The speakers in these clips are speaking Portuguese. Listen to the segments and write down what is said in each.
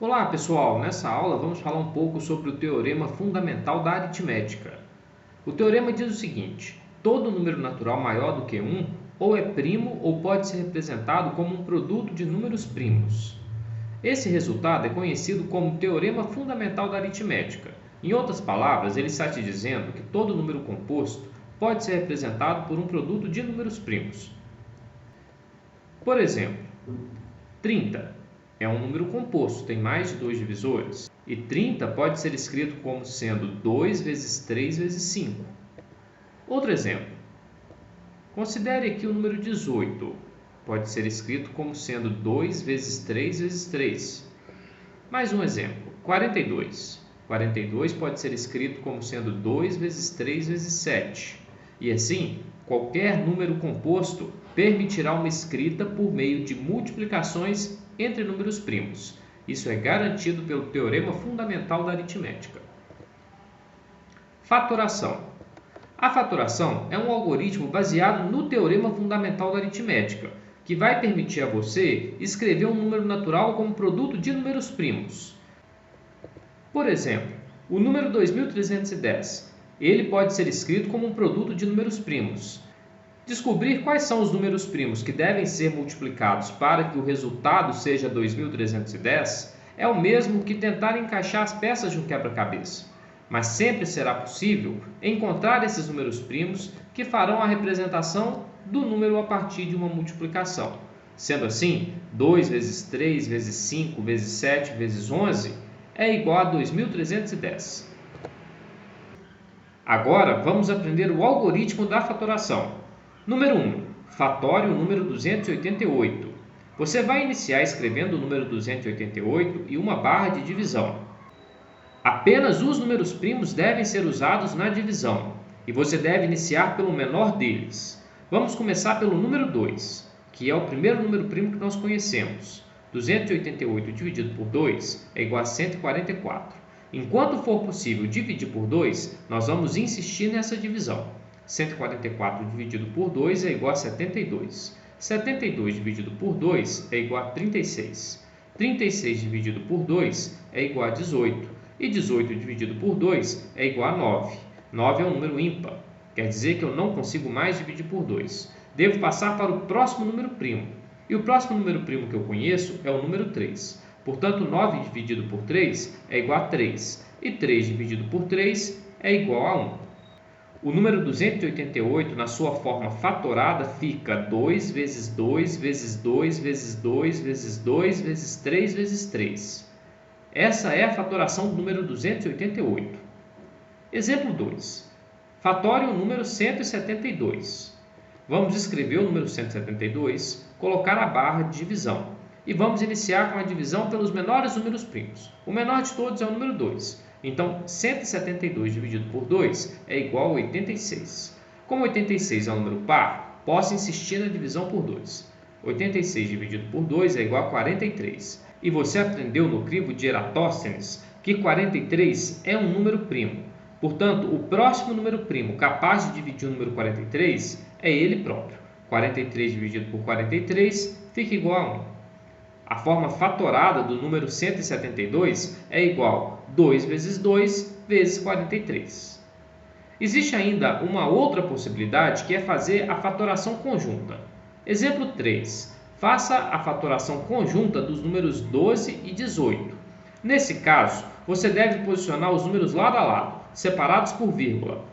Olá pessoal, nessa aula vamos falar um pouco sobre o teorema fundamental da aritmética. O teorema diz o seguinte: todo número natural maior do que 1 ou é primo ou pode ser representado como um produto de números primos. Esse resultado é conhecido como teorema fundamental da aritmética. Em outras palavras, ele está te dizendo que todo número composto pode ser representado por um produto de números primos. Por exemplo, 30 é um número composto, tem mais de 2 divisores. E 30 pode ser escrito como sendo 2 vezes 3 vezes 5. Outro exemplo. Considere aqui o número 18. Pode ser escrito como sendo 2 vezes 3 vezes 3. Mais um exemplo. 42. 42 pode ser escrito como sendo 2 vezes 3 vezes 7. E assim, qualquer número composto permitirá uma escrita por meio de multiplicações entre números primos. Isso é garantido pelo teorema fundamental da aritmética. Fatoração. A fatoração é um algoritmo baseado no teorema fundamental da aritmética, que vai permitir a você escrever um número natural como produto de números primos. Por exemplo, o número 2310. Ele pode ser escrito como um produto de números primos. Descobrir quais são os números primos que devem ser multiplicados para que o resultado seja 2310 é o mesmo que tentar encaixar as peças de um quebra-cabeça. Mas sempre será possível encontrar esses números primos que farão a representação do número a partir de uma multiplicação. Sendo assim, 2 vezes 3 vezes 5 vezes 7 vezes 11 é igual a 2310. Agora vamos aprender o algoritmo da fatoração. Número 1. Fatório o número 288. Você vai iniciar escrevendo o número 288 e uma barra de divisão. Apenas os números primos devem ser usados na divisão, e você deve iniciar pelo menor deles. Vamos começar pelo número 2, que é o primeiro número primo que nós conhecemos. 288 dividido por 2 é igual a 144. Enquanto for possível dividir por 2, nós vamos insistir nessa divisão. 144 dividido por 2 é igual a 72. 72 dividido por 2 é igual a 36. 36 dividido por 2 é igual a 18. E 18 dividido por 2 é igual a 9. 9 é um número ímpar. Quer dizer que eu não consigo mais dividir por 2. Devo passar para o próximo número primo. E o próximo número primo que eu conheço é o número 3. Portanto, 9 dividido por 3 é igual a 3. E 3 dividido por 3 é igual a 1. O número 288, na sua forma fatorada, fica 2 vezes 2 vezes 2 vezes 2 vezes 2 vezes 3 vezes 3. Essa é a fatoração do número 288. Exemplo 2. Fatório o número 172. Vamos escrever o número 172, colocar a barra de divisão. E vamos iniciar com a divisão pelos menores números primos. O menor de todos é o número 2. Então, 172 dividido por 2 é igual a 86. Como 86 é um número par, posso insistir na divisão por 2. 86 dividido por 2 é igual a 43. E você aprendeu no crivo de Eratóstenes que 43 é um número primo. Portanto, o próximo número primo capaz de dividir o número 43 é ele próprio. 43 dividido por 43 fica igual a 1. A forma fatorada do número 172 é igual a 2 vezes 2 vezes 43. Existe ainda uma outra possibilidade, que é fazer a fatoração conjunta. Exemplo 3. Faça a fatoração conjunta dos números 12 e 18. Nesse caso, você deve posicionar os números lado a lado, separados por vírgula,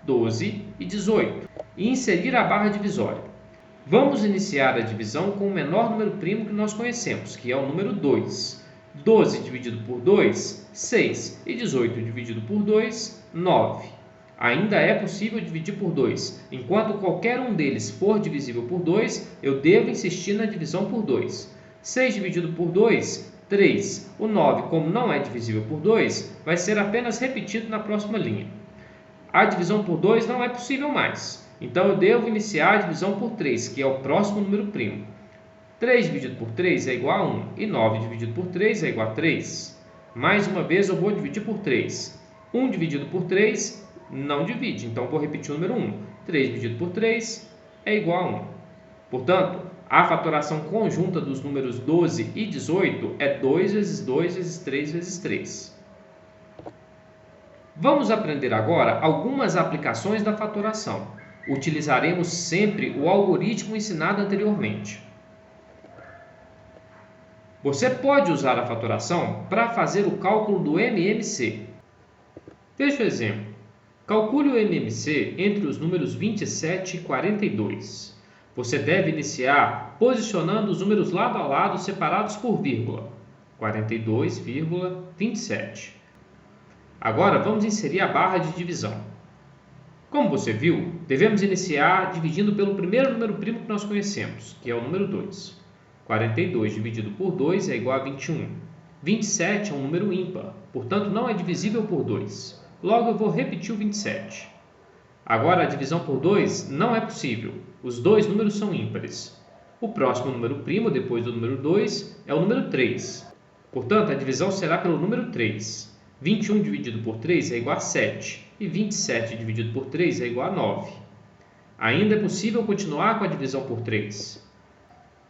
12 e 18, e inserir a barra divisória. Vamos iniciar a divisão com o menor número primo que nós conhecemos, que é o número 2. 12 dividido por 2, 6. E 18 dividido por 2, 9. Ainda é possível dividir por 2. Enquanto qualquer um deles for divisível por 2, eu devo insistir na divisão por 2. 6 dividido por 2, 3. O 9, como não é divisível por 2, vai ser apenas repetido na próxima linha. A divisão por 2 não é possível mais. Então, eu devo iniciar a divisão por 3, que é o próximo número primo. 3 dividido por 3 é igual a 1. E 9 dividido por 3 é igual a 3. Mais uma vez, eu vou dividir por 3. 1 dividido por 3 não divide. Então, vou repetir o número 1. 3 dividido por 3 é igual a 1. Portanto, a fatoração conjunta dos números 12 e 18 é 2 vezes 2 vezes 3 vezes 3. Vamos aprender agora algumas aplicações da fatoração. Utilizaremos sempre o algoritmo ensinado anteriormente. Você pode usar a fatoração para fazer o cálculo do MMC. Veja o exemplo. Calcule o MMC entre os números 27 e 42. Você deve iniciar posicionando os números lado a lado separados por vírgula. 42,27. Agora vamos inserir a barra de divisão. Como você viu, devemos iniciar dividindo pelo primeiro número primo que nós conhecemos, que é o número 2. 42 dividido por 2 é igual a 21. 27 é um número ímpar, portanto não é divisível por 2. Logo eu vou repetir o 27. Agora a divisão por 2 não é possível, os dois números são ímpares. O próximo número primo depois do número 2 é o número 3. Portanto, a divisão será pelo número 3. 21 dividido por 3 é igual a 7 e 27 dividido por 3 é igual a 9. Ainda é possível continuar com a divisão por 3.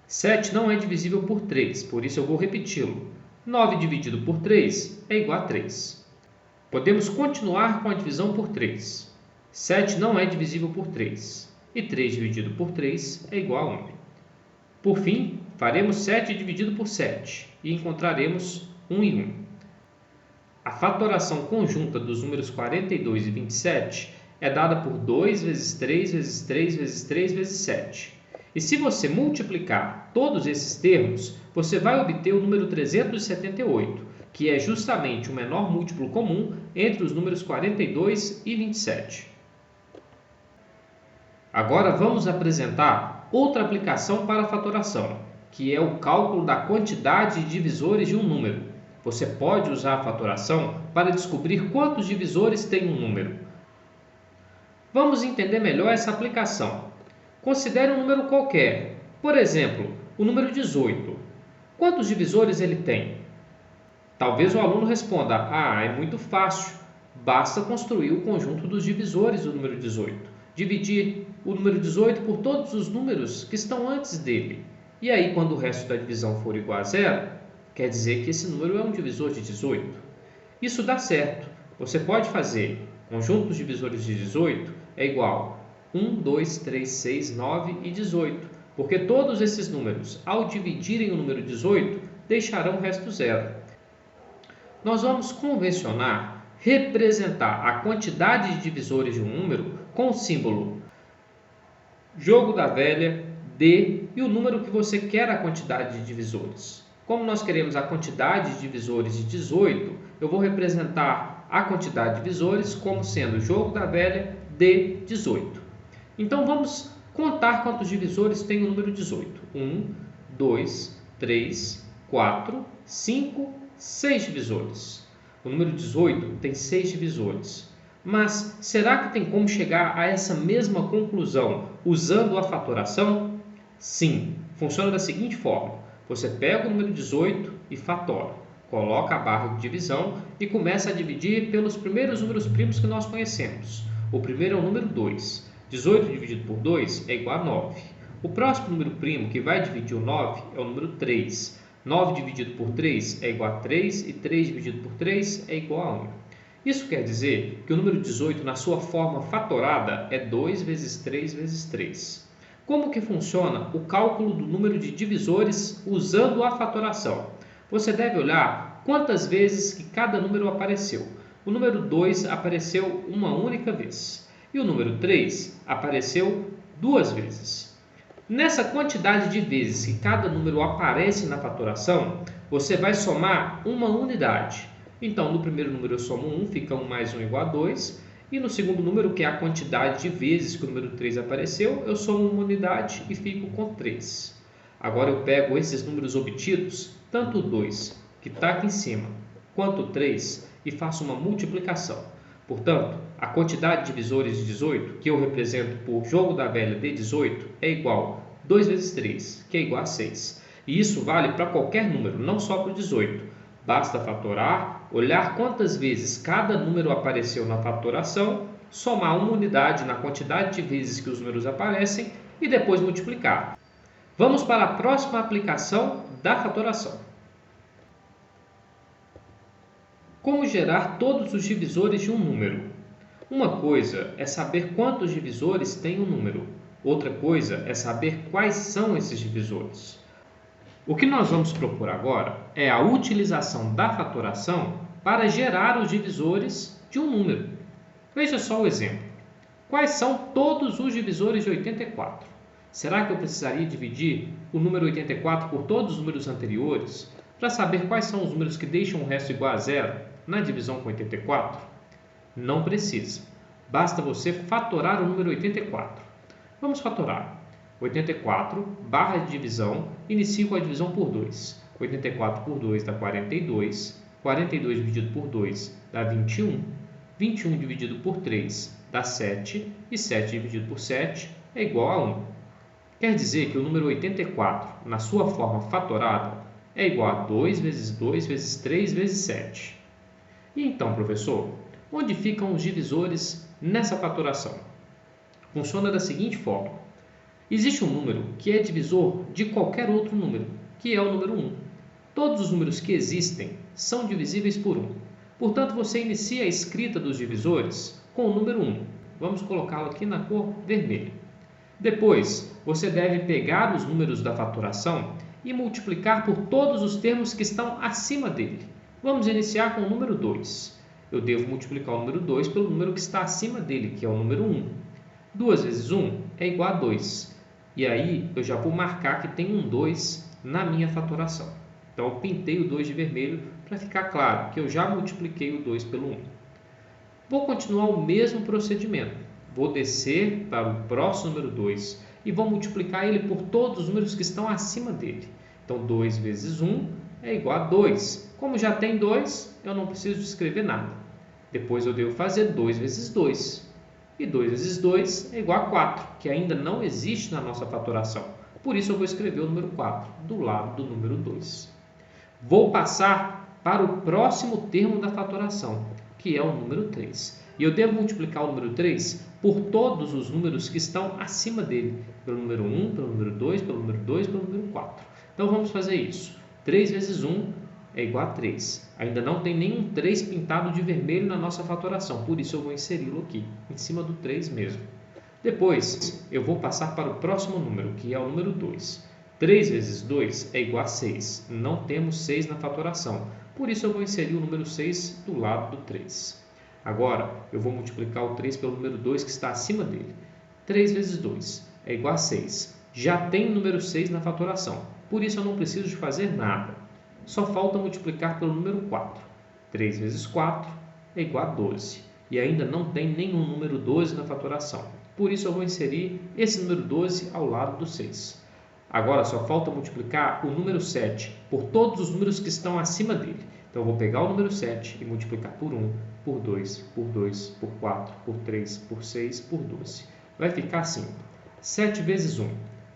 7 não é divisível por 3, por isso eu vou repeti-lo. 9 dividido por 3 é igual a 3. Podemos continuar com a divisão por 3. 7 não é divisível por 3 e 3 dividido por 3 é igual a 1. Por fim, faremos 7 dividido por 7 e encontraremos 1 e 1. A fatoração conjunta dos números 42 e 27 é dada por 2 vezes 3 vezes 3 vezes 3 vezes 7. E se você multiplicar todos esses termos, você vai obter o número 378, que é justamente o menor múltiplo comum entre os números 42 e 27. Agora vamos apresentar outra aplicação para a fatoração, que é o cálculo da quantidade de divisores de um número. Você pode usar a fatoração para descobrir quantos divisores tem um número. Vamos entender melhor essa aplicação. Considere um número qualquer, por exemplo, o número 18. Quantos divisores ele tem? Talvez o aluno responda: é muito fácil, basta construir o conjunto dos divisores do número 18. Dividir o número 18 por todos os números que estão antes dele. E aí, quando o resto da divisão for igual a zero, quer dizer que esse número é um divisor de 18. Isso dá certo. Você pode fazer conjunto dos divisores de 18 é igual a 1, 2, 3, 6, 9 e 18, porque todos esses números, ao dividirem o número 18, deixarão o resto zero. Nós vamos convencionar representar a quantidade de divisores de um número com o símbolo jogo da velha, D, e o número que você quer a quantidade de divisores. Como nós queremos a quantidade de divisores de 18, eu vou representar a quantidade de divisores como sendo jogo da velha de 18. Então vamos contar quantos divisores tem o número 18. 1, 2, 3, 4, 5, 6 divisores. O número 18 tem 6 divisores. Mas será que tem como chegar a essa mesma conclusão usando a fatoração? Sim, funciona da seguinte forma. Você pega o número 18 e fatora, coloca a barra de divisão e começa a dividir pelos primeiros números primos que nós conhecemos. O primeiro é o número 2. 18 dividido por 2 é igual a 9. O próximo número primo que vai dividir o 9 é o número 3. 9 dividido por 3 é igual a 3 e 3 dividido por 3 é igual a 1. Isso quer dizer que o número 18 na sua forma fatorada é 2 vezes 3 vezes 3. Como que funciona o cálculo do número de divisores usando a fatoração? Você deve olhar quantas vezes que cada número apareceu. O número 2 apareceu uma única vez e o número 3 apareceu 2 vezes. Nessa quantidade de vezes que cada número aparece na fatoração, você vai somar uma unidade. Então, no primeiro número eu somo 1, fica 1 mais 1 igual a 2. E no segundo número, que é a quantidade de vezes que o número 3 apareceu, eu somo uma unidade e fico com 3. Agora eu pego esses números obtidos, tanto o 2, que está aqui em cima, quanto o 3, e faço uma multiplicação. Portanto, a quantidade de divisores de 18, que eu represento por jogo da velha de 18, é igual a 2 vezes 3, que é igual a 6. E isso vale para qualquer número, não só para o 18. Basta fatorar, olhar quantas vezes cada número apareceu na fatoração, somar uma unidade na quantidade de vezes que os números aparecem e depois multiplicar. Vamos para a próxima aplicação da fatoração. Como gerar todos os divisores de um número? Uma coisa é saber quantos divisores tem um número. Outra coisa é saber quais são esses divisores. O que nós vamos propor agora é a utilização da fatoração para gerar os divisores de um número. Veja só o exemplo. Quais são todos os divisores de 84? Será que eu precisaria dividir o número 84 por todos os números anteriores para saber quais são os números que deixam o resto igual a zero na divisão com 84? Não precisa. Basta você fatorar o número 84. Vamos fatorar. 84, barra de divisão, inicio com a divisão por 2. 84 por 2 dá 42. 42 dividido por 2 dá 21. 21 dividido por 3 dá 7. E 7 dividido por 7 é igual a 1. Quer dizer que o número 84, na sua forma fatorada, é igual a 2 vezes 2 vezes 3 vezes 7. E então, professor, onde ficam os divisores nessa fatoração? Funciona da seguinte forma. Existe um número que é divisor de qualquer outro número, que é o número 1. Todos os números que existem são divisíveis por 1. Portanto, você inicia a escrita dos divisores com o número 1. Vamos colocá-lo aqui na cor vermelha. Depois, você deve pegar os números da fatoração e multiplicar por todos os termos que estão acima dele. Vamos iniciar com o número 2. Eu devo multiplicar o número 2 pelo número que está acima dele, que é o número 1. 2 vezes 1 é igual a 2. E aí, eu já vou marcar que tem um 2 na minha fatoração. Então, eu pintei o 2 de vermelho para ficar claro que eu já multipliquei o 2 pelo 1. Vou continuar o mesmo procedimento. Vou descer para o próximo número 2 e vou multiplicar ele por todos os números que estão acima dele. Então, 2 vezes 1 é igual a 2. Como já tem 2, eu não preciso escrever nada. Depois, eu devo fazer 2 vezes 2. E 2 vezes 2 é igual a 4, que ainda não existe na nossa fatoração. Por isso, eu vou escrever o número 4 do lado do número 2. Vou passar para o próximo termo da fatoração, que é o número 3. E eu devo multiplicar o número 3 por todos os números que estão acima dele, pelo número 1, pelo número 2, pelo número 2, pelo número 4. Então, vamos fazer isso. 3 vezes 1 é igual a 3. Ainda não tem nenhum 3 pintado de vermelho na nossa fatoração, por isso eu vou inseri-lo aqui, em cima do 3 mesmo. Depois, eu vou passar para o próximo número, que é o número 2. 3 vezes 2 é igual a 6. Não temos 6 na fatoração, por isso eu vou inserir o número 6 do lado do 3. Agora, eu vou multiplicar o 3 pelo número 2 que está acima dele. 3 vezes 2 é igual a 6. Já tem o número 6 na fatoração, por isso eu não preciso de fazer nada. Só falta multiplicar pelo número 4. 3 vezes 4 é igual a 12. E ainda não tem nenhum número 12 na fatoração. Por isso, eu vou inserir esse número 12 ao lado do 6. Agora, só falta multiplicar o número 7 por todos os números que estão acima dele. Então, eu vou pegar o número 7 e multiplicar por 1, por 2, por 2, por 4, por 3, por 6, por 12. Vai ficar assim. 7 vezes 1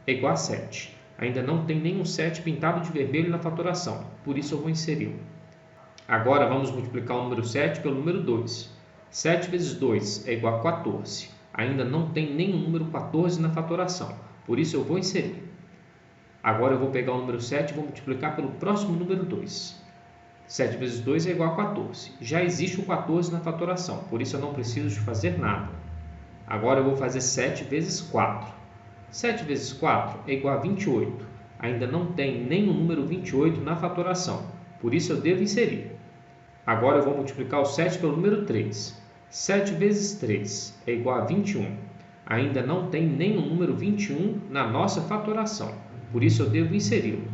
é igual a 7. Ainda não tem nenhum 7 pintado de vermelho na fatoração, por isso eu vou inseri-lo. Agora vamos multiplicar o número 7 pelo número 2. 7 vezes 2 é igual a 14. Ainda não tem nenhum número 14 na fatoração, por isso eu vou inserir. Agora eu vou pegar o número 7 e vou multiplicar pelo próximo número 2. 7 vezes 2 é igual a 14. Já existe o 14 na fatoração, por isso eu não preciso de fazer nada. Agora eu vou fazer 7 vezes 4. 7 vezes 4 é igual a 28. Ainda não tem nenhum número 28 na fatoração, por isso eu devo inserir. Agora eu vou multiplicar o 7 pelo número 3. 7 vezes 3 é igual a 21. Ainda não tem nenhum número 21 na nossa fatoração, por isso eu devo inseri-lo.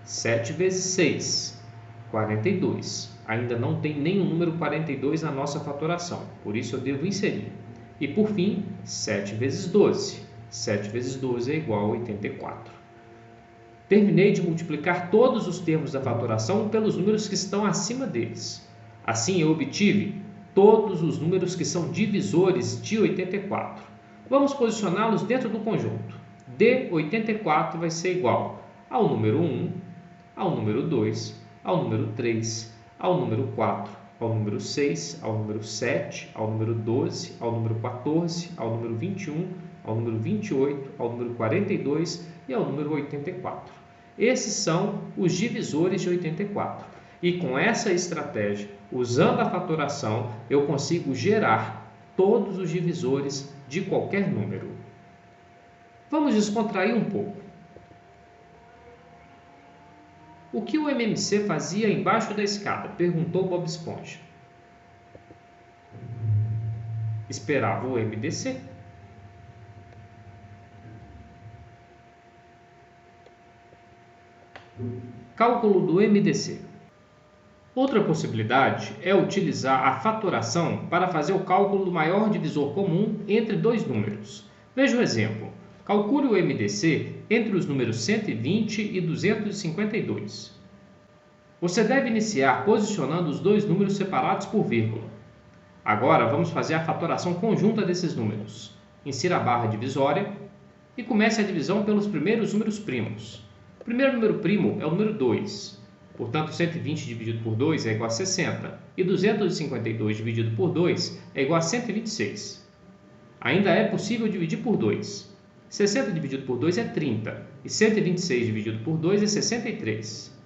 7 vezes 6, 42. Ainda não tem nenhum número 42 na nossa fatoração, por isso eu devo inserir. E por fim, 7 vezes 12. 7 vezes 12 é igual a 84. Terminei de multiplicar todos os termos da fatoração pelos números que estão acima deles. Assim, eu obtive todos os números que são divisores de 84. Vamos posicioná-los dentro do conjunto. De 84 vai ser igual ao número 1, ao número 2, ao número 3, ao número 4, ao número 6, ao número 7, ao número 12, ao número 14, ao número 21, ao número 28, ao número 42 e ao número 84. Esses são os divisores de 84. E com essa estratégia, usando a fatoração, eu consigo gerar todos os divisores de qualquer número. Vamos descontrair um pouco. O que o MMC fazia embaixo da escada? Perguntou Bob Esponja. Esperava o MDC. Cálculo do MDC. Outra possibilidade é utilizar a fatoração para fazer o cálculo do maior divisor comum entre dois números. Veja o exemplo. Calcule o MDC entre os números 120 e 252. Você deve iniciar posicionando os dois números separados por vírgula. Agora vamos fazer a fatoração conjunta desses números. Insira a barra divisória e comece a divisão pelos primeiros números primos. O primeiro número primo é o número 2. Portanto, 120 dividido por 2 é igual a 60. E 252 dividido por 2 é igual a 126. Ainda é possível dividir por 2. 60 dividido por 2 é 30. E 126 dividido por 2 é 63.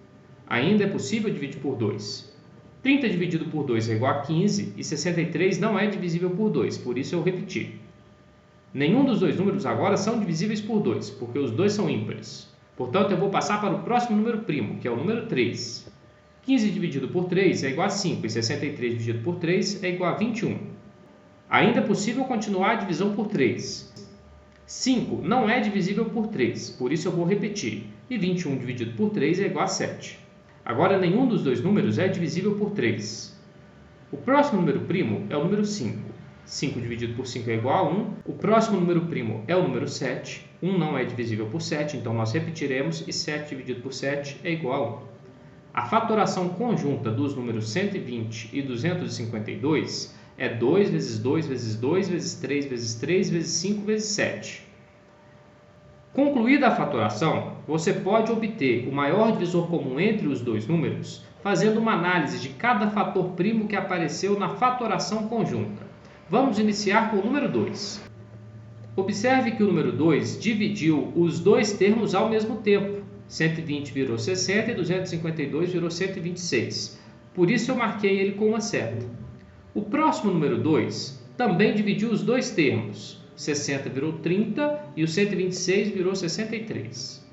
Ainda é possível dividir por 2. 30 dividido por 2 é igual a 15. E 63 não é divisível por 2. Por isso eu repeti. Nenhum dos dois números agora são divisíveis por 2, porque os dois são ímpares. Portanto, eu vou passar para o próximo número primo, que é o número 3. 15 dividido por 3 é igual a 5 e 63 dividido por 3 é igual a 21. Ainda é possível continuar a divisão por 3. 5 não é divisível por 3, por isso eu vou repetir. E 21 dividido por 3 é igual a 7. Agora, nenhum dos dois números é divisível por 3. O próximo número primo é o número 5. 5 dividido por 5 é igual a 1. O próximo número primo é o número 7. 1 não é divisível por 7, então nós repetiremos e 7 dividido por 7 é igual a 1. A fatoração conjunta dos números 120 e 252 é 2 vezes 2 vezes 2 vezes 3 vezes 3 vezes 5 vezes 7. Concluída a fatoração, você pode obter o maior divisor comum entre os dois números fazendo uma análise de cada fator primo que apareceu na fatoração conjunta. Vamos iniciar com o número 2. Observe que o número 2 dividiu os dois termos ao mesmo tempo. 120 virou 60 e 252 virou 126. Por isso eu marquei ele com uma seta. O próximo número 2 também dividiu os dois termos. 60 virou 30 e o 126 virou 63.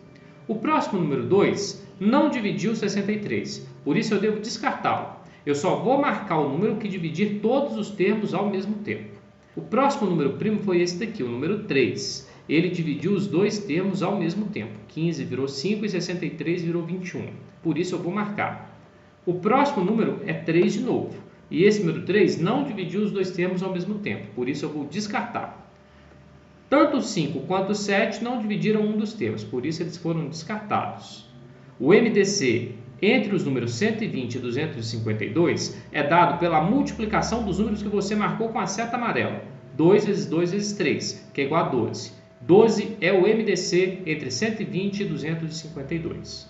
O próximo número 2 não dividiu 63, por isso eu devo descartá-lo. Eu só vou marcar o número que dividir todos os termos ao mesmo tempo. O próximo número primo foi esse daqui, o número 3. Ele dividiu os dois termos ao mesmo tempo. 15 virou 5 e 63 virou 21. Por isso eu vou marcar. O próximo número é 3 de novo. E esse número 3 não dividiu os dois termos ao mesmo tempo. Por isso eu vou descartar. Tanto o 5 quanto o 7 não dividiram um dos termos. Por isso eles foram descartados. O MDC entre os números 120 e 252 é dado pela multiplicação dos números que você marcou com a seta amarela. 2 vezes 2 vezes 3, que é igual a 12. 12 é o MDC entre 120 e 252.